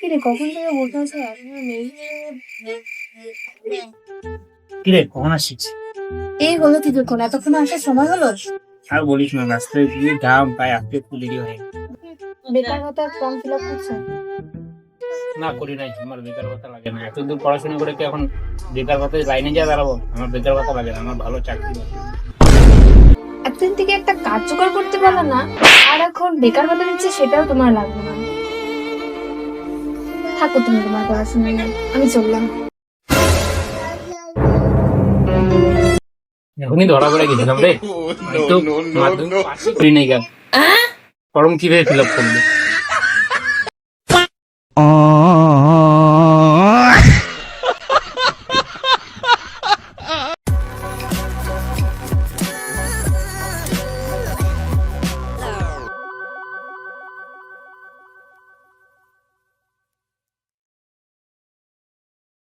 কিরে কখন থেকে বসে আছে এখনো নেই? কিরে কখন আসছিস? এই হলো কিছুক্ষণ, এতক্ষণ আসার সময় হলো? আর বলিস না, রাস্তায় গিয়ে দাম তাই আসতে একটু দেরি হয়। বেকার ভাতা ফর্ম ফিল আপ করছো? না করি নাই, আমার বেকার ভাতা লাগে না। এতদূর পড়াশোনা করে কি এখন বেকার ভাতায় লাইনে যা দাঁড়াবো? আমার বেকার ভাতা লাগে না, আমার ভালো চাকরি আছে। এতদিন থেকে একটা কাজ জোগাড় করতে পারলো না, আর এখন বেকার ভাতা দিচ্ছে সেটাও তোমার লাগবে না। থাকো তুমি তোমার পড়াশোনা নিয়ে, আমি চললাম। এখনই ধরা পড়ে গেছিলাম রে। তো মাধ্যমিক পাশই করি নাই কেন? ফর্ম কিভাবে ফিল আপ করবো?